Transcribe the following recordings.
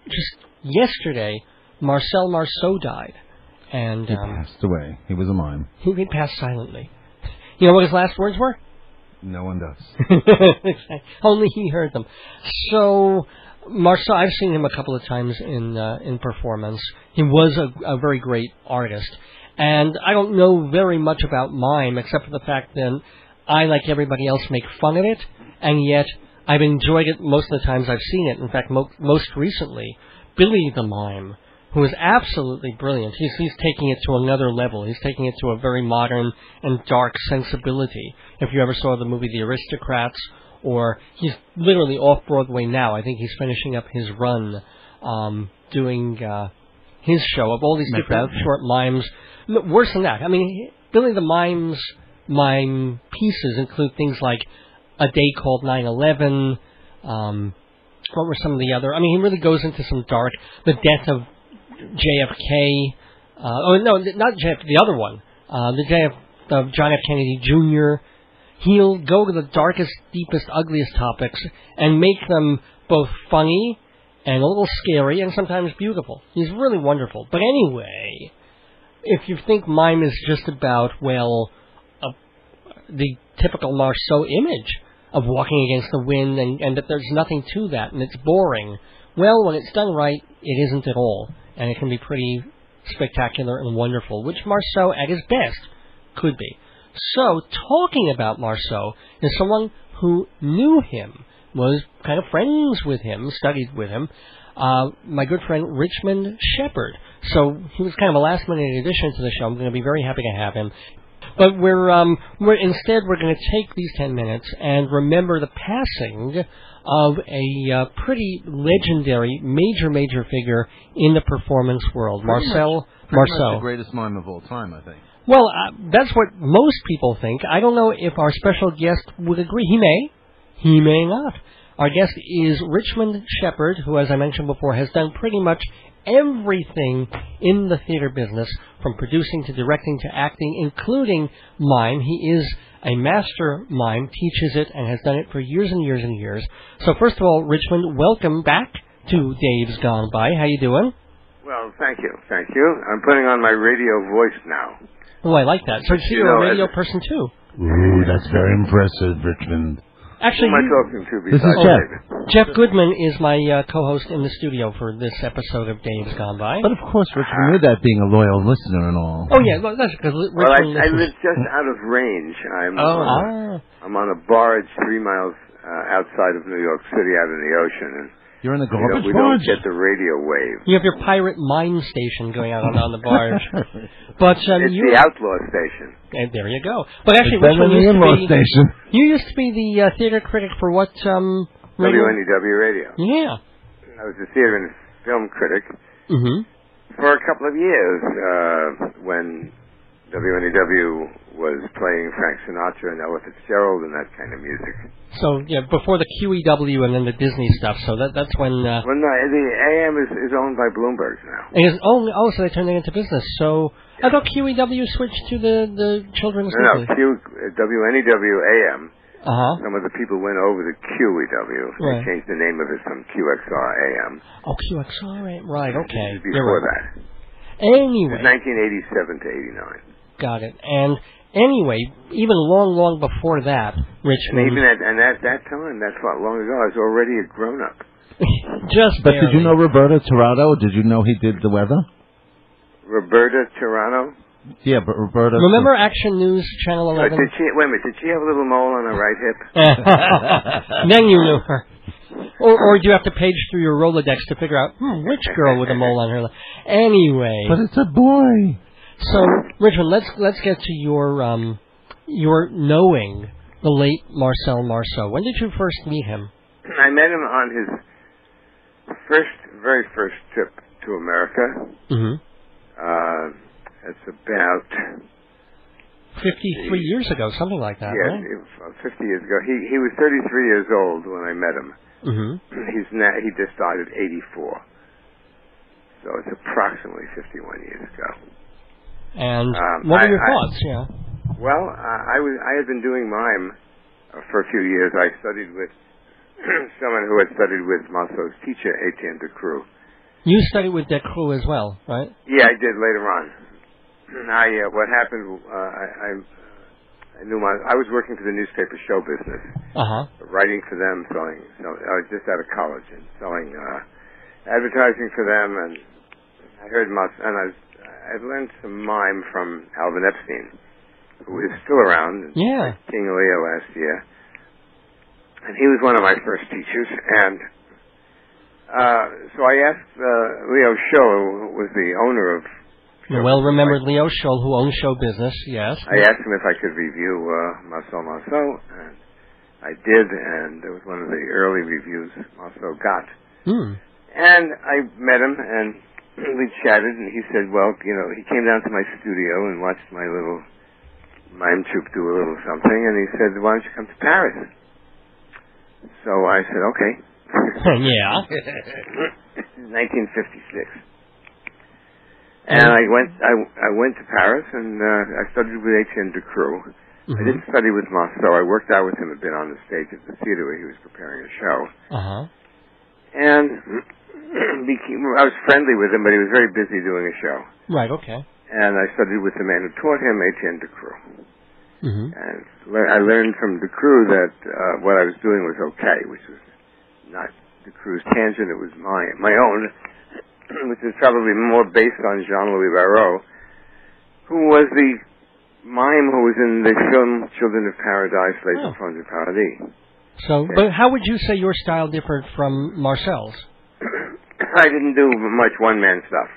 just yesterday, Marcel Marceau died. And he passed away. He was a mime. He passed silently. You know what his last words were? No one does. Only he heard them. So, Marceau, I've seen him a couple of times in performance. He was a very great artist. And I don't know very much about mime, except for the fact that I, like everybody else, make fun of it, and yet I've enjoyed it most of the times I've seen it. In fact, most recently, Billy the Mime, who is absolutely brilliant. He's taking it to another level. He's taking it to a very modern and dark sensibility. If you ever saw the movie The Aristocrats, or he's literally off Broadway now. I think he's finishing up his run doing his show of all these different short mimes. No, worse than that. I mean, Billy the Mime's mime pieces include things like A Day Called 9/11. What were some of the other? I mean, he really goes into some dark. The death of JFK. Oh no, not JFK. The other one. The death of John F. Kennedy Jr. He'll go to the darkest, deepest, ugliest topics and make them both funny and a little scary and sometimes beautiful. He's really wonderful. But anyway, if you think mime is just about, well, the typical Marceau image of walking against the wind and that there's nothing to that and it's boring, well, when it's done right, it isn't at all. And it can be pretty spectacular and wonderful, which Marceau, at his best, could be. So, talking about Marceau is someone who knew him, was kind of friends with him, studied with him, my good friend Richmond Shepard. So, he was kind of a last-minute addition to the show. I'm going to be very happy to have him. But instead we're going to take these 10 minutes and remember the passing of a pretty legendary, major figure in the performance world, Marcel Marceau. The greatest mime of all time, I think. Well, that's what most people think. I don't know if our special guest would agree. He may not. Our guest is Richmond Shepard, who, as I mentioned before, has done pretty much everything in the theater business, from producing to directing to acting, including mime. He is a master mime, teaches it, and has done it for years and years and years. So first of all, Richmond, welcome back to Dave's Gone By. How you doing? Well, thank you. I'm putting on my radio voice now. Oh, I like that. So you're a radio person, too. Ooh, that's very impressive, Richmond. Actually, who am I talking to this is Jeff. Jeff Goodman is my co-host in the studio for this episode of Dave's Gone By. But, of course, Richmond knew that, being a loyal listener and all. Oh, yeah, well, that's because Richmond... I live just out of range. I'm on a barge 3 miles outside of New York City, out in the ocean, and you're in the garbage barge? We don't get the radio wave. You have your pirate mime station going out on the barge. But it's the outlaw station. And there you go. But actually, Richmond you used to be the theater critic for what? WNEW Radio. Yeah. I was the theater and film critic for a couple of years when WNEW was playing Frank Sinatra and Ella Fitzgerald and that kind of music. So, yeah, before the QEW and then the Disney stuff, so that's when... Well, no, the AM is owned by Bloomberg now. So they turned it into business. So, yeah. I thought QEW switched to the children's... No, WNEW AM. Uh-huh. Some of the people went over to QEW. They changed the name of it from QXR AM. Oh, QXR, right, okay. Before that. Anyway. 1987 to 89. Got it. And anyway, even long before that, Richmond... And even at that time, that's not long ago, I was already a grown-up. Just But barely. did you know Roberto Tirado? Did you know he did the weather? Roberta Tirano? Yeah, but Roberta... Remember Action News, Channel 11? Wait a minute, did she have a little mole on her right hip? Then you knew her. Or do you have to page through your Rolodex to figure out, which girl with a mole on her lip? Anyway. But it's a boy. So, Richmond, let's get to your knowing the late Marcel Marceau. When did you first meet him? I met him on his very first trip to America. Mm-hmm. It's about 53 years ago, something like that, right? Yes, 50 years ago. He was 33 years old when I met him. Mm-hmm. He just died at 84. So it's approximately 51 years ago. And what are your thoughts? Yeah. Well, I had been doing mime for a few years. I studied with someone who had studied with Marceau's teacher, Etienne Decroux, You studied with De Croo as well, right? Yeah, I did later on. What happened, I knew I was working for the newspaper show business. Writing for them, selling, I was just out of college and selling advertising for them, and I heard I learned some mime from Alvin Epstein, who is still around. Yeah. King Leo last year. And he was one of my first teachers, and so I asked Leo Scholl, who was the owner of the well-remembered Leo Scholl, who owns show business, yes. I asked him if I could review Marcel Marceau, and I did, and it was one of the early reviews Marceau got. And I met him, and we chatted, and he said, well, he came down to my studio and watched my little mime troupe do a little something, and he said, why don't you come to Paris? So I said, okay. Yeah. 1956. And I went to Paris, and I studied with Etienne de Croo. I didn't study with Marceau. I worked out with him a bit on the stage at the theater where he was preparing a show. And I was friendly with him, but he was very busy doing a show. Right, okay. And I studied with the man who taught him, Etienne de Croo. And I learned from de Croo that what I was doing was okay, which was not de Croo's tangent, it was my own, which is probably more based on Jean-Louis Barrault, who was the mime who was in the film Children of Paradise, Les Enfants du Paradis. So, but how would you say your style differed from Marcel's? I didn't do much one-man stuff.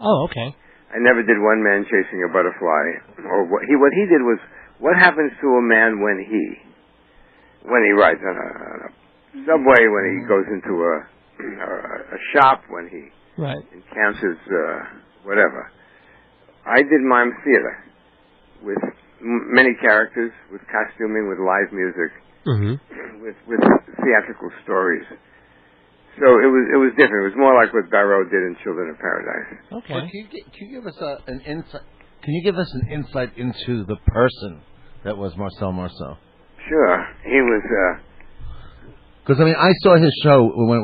Oh, okay. I never did one man chasing a butterfly. Or what he did was, what happens to a man when he rides on a subway, when he goes into a shop, when he encounters whatever. I did mime theater with many characters, with costuming, with live music, with theatrical stories. So it was different. It was more like what Barrault did in Children of Paradise. Okay. Well, can you give us an insight? Can you give us an insight into the person that was Marcel Marceau? Sure. He was. Because I saw his show when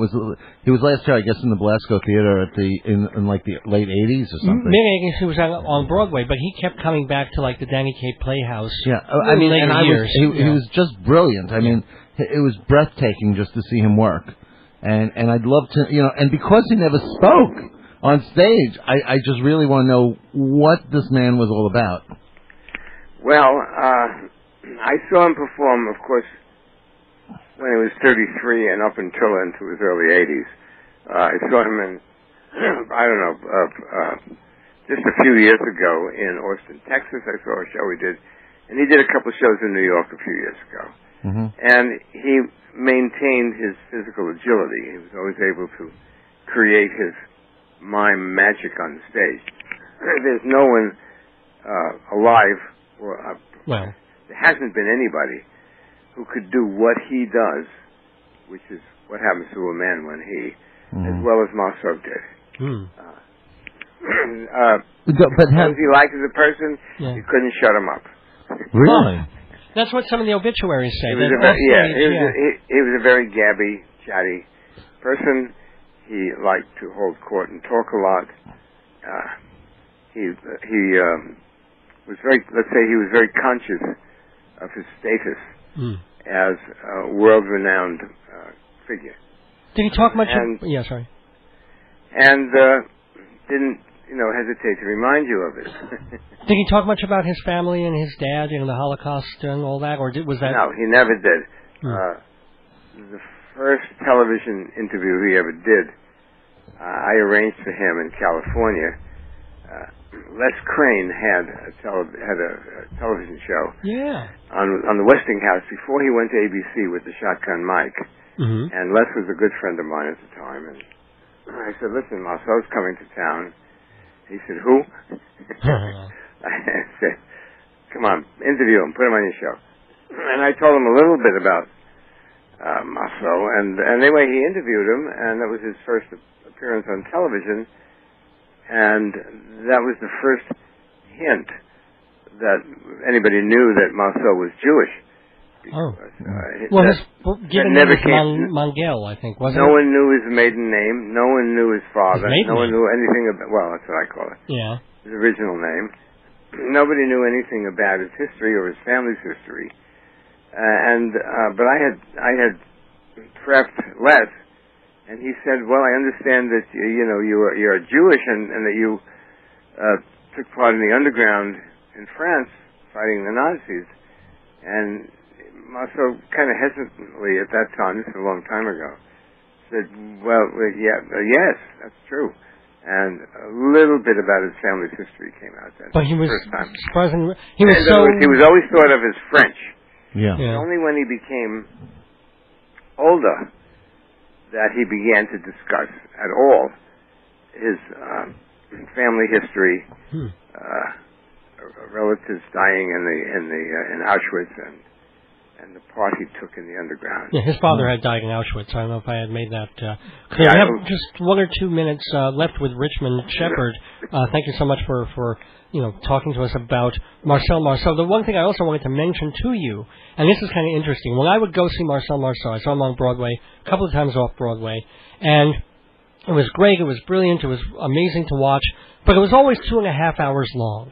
he was last year, I guess, in the Belasco Theater in like the late '80s or something. Mid-'80s, he was on Broadway, but he kept coming back to like the Danny Kaye Playhouse. Yeah, he was just brilliant. I mean, it was breathtaking just to see him work. And I'd love to, and because he never spoke on stage, I just really want to know what this man was all about. Well, I saw him perform, of course, when he was 33 and up until into his early 80s. I saw him in, just a few years ago in Austin, Texas. I saw a show he did, and he did a couple of shows in New York a few years ago. And he maintained his physical agility. He was always able to create his mime magic on the stage. There's no one alive, there hasn't been anybody who could do what he does, which is what happens to a man when he, as well as Marceau did. But as he liked as a person, you couldn't shut him up. Really? That's what some of the obituaries say. He was a very gabby, chatty person. He liked to hold court and talk a lot. He was very, let's say, he was very conscious of his status as a world-renowned figure. Did he talk much? And didn't hesitate to remind you of it. Did he talk much about his family and his dad, the Holocaust and all that, or was that? No, he never did. The first television interview he ever did, I arranged for him in California. Les Crane had a television show on the Westinghouse before he went to ABC with the shotgun mic. And Les was a good friend of mine at the time. And I said, listen, Marcel's coming to town. He said, who? I said, come on, interview him, put him on your show. And I told him a little bit about Marceau, and anyway, he interviewed him, and that was his first appearance on television, and that was the first hint that anybody knew that Marceau was Jewish. Well, his given name was Mangel, I think, wasn't it? No one knew his maiden name. No one knew his father. No one knew anything about... Well, that's what I call it. Yeah. His original name. Nobody knew anything about his history or his family's history. But I had prepped Les, and he said, well, I understand that, you're Jewish and that you took part in the underground in France fighting the Nazis. And Marceau kind of hesitantly at that time, this is a long time ago, said, well, yes, that's true. And a little bit about his family's history came out then. But he was surprisingly... He was always thought of as French. Yeah. Only when he became older that he began to discuss at all his family history, relatives dying in Auschwitz, and the part he took in the underground. Yeah, his father had died in Auschwitz. I don't know if I had made that clear. We have just 1 or 2 minutes left with Richmond Shepard. Thank you so much for talking to us about Marcel Marceau. The one thing I also wanted to mention to you, and this is kind of interesting, when I would go see Marcel Marceau, I saw him on Broadway, a couple of times off Broadway, and it was great, it was brilliant, it was amazing to watch, but it was always 2.5 hours long.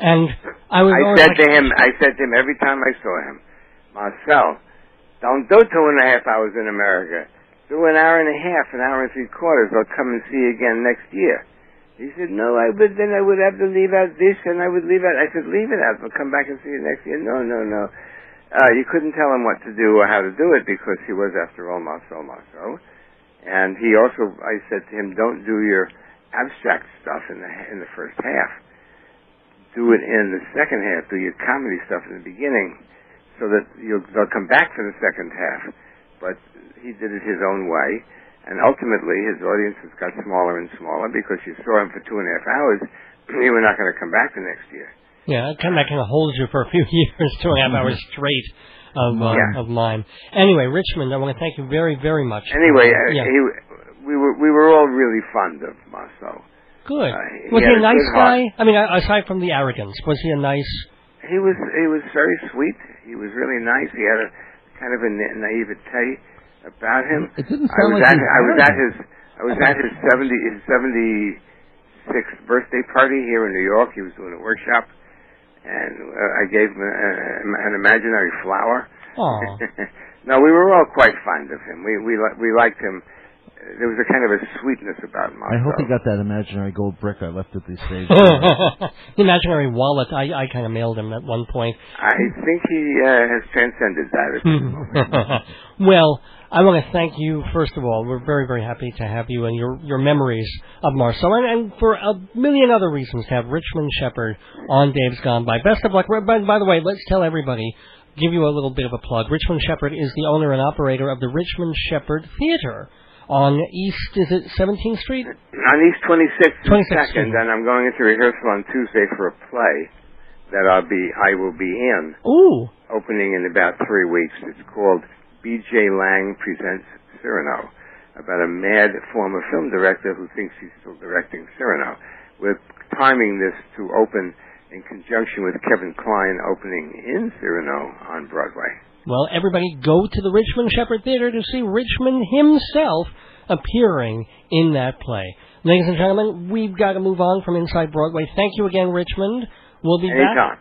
And I said to him every time I saw him, Marcel, don't do 2.5 hours in America. Do 1.5 hours, 1.5 hours. I'll come and see you again next year. He said, no, then I would have to leave out this, and I would leave out. I said, leave it out. I'll come back and see you next year. No. You couldn't tell him what to do or how to do it because he was, after all, Marcel Marceau. And he also, I said to him, don't do your abstract stuff in the first half. Do it in the second half. Do your comedy stuff in the beginning, so that they'll come back for the second half. But he did it his own way, and ultimately his audiences got smaller and smaller because you saw him for 2.5 hours. You were not going to come back the next year. Yeah, that kind of holds you for a few years, 2.5 hours straight of mime. Anyway, Richmond, I want to thank you very, very much. Anyway, we were all really fond of Marceau. Good. Was he a nice guy? I mean, aside from the arrogance, was he a nice... He was very sweet. He was really nice. He had a kind of a naivete about him. It didn't sound like I was at his 76th birthday party here in New York. He was doing a workshop, and I gave him an imaginary flower. No, we were all quite fond of him. We liked him. There was a kind of a sweetness about Marceau. I hope he got that imaginary gold brick I left at the stage. The imaginary wallet. I kind of mailed him at one point. I think he has transcended that. Well, I want to thank you, first of all. We're very, very happy to have you and your memories of Marceau, and for a million other reasons to have Richmond Shepard on Dave's Gone By. Best of luck. By the way, let's tell everybody, give you a little bit of a plug. Richmond Shepard is the owner and operator of the Richmond Shepard Theater on East, is it 17th Street? On East 26th and 2nd, and I'm going into rehearsal on Tuesday for a play that I will be in. Ooh. Opening in about 3 weeks. It's called B.J. Lang Presents Cyrano, about a mad former film director who thinks he's still directing Cyrano. We're timing this to open in conjunction with Kevin Kline opening in Cyrano on Broadway. Well, everybody go to the Richmond Shepard Theater to see Richmond himself appearing in that play. Ladies and gentlemen, we've got to move on from Inside Broadway. Thank you again, Richmond. We'll be back.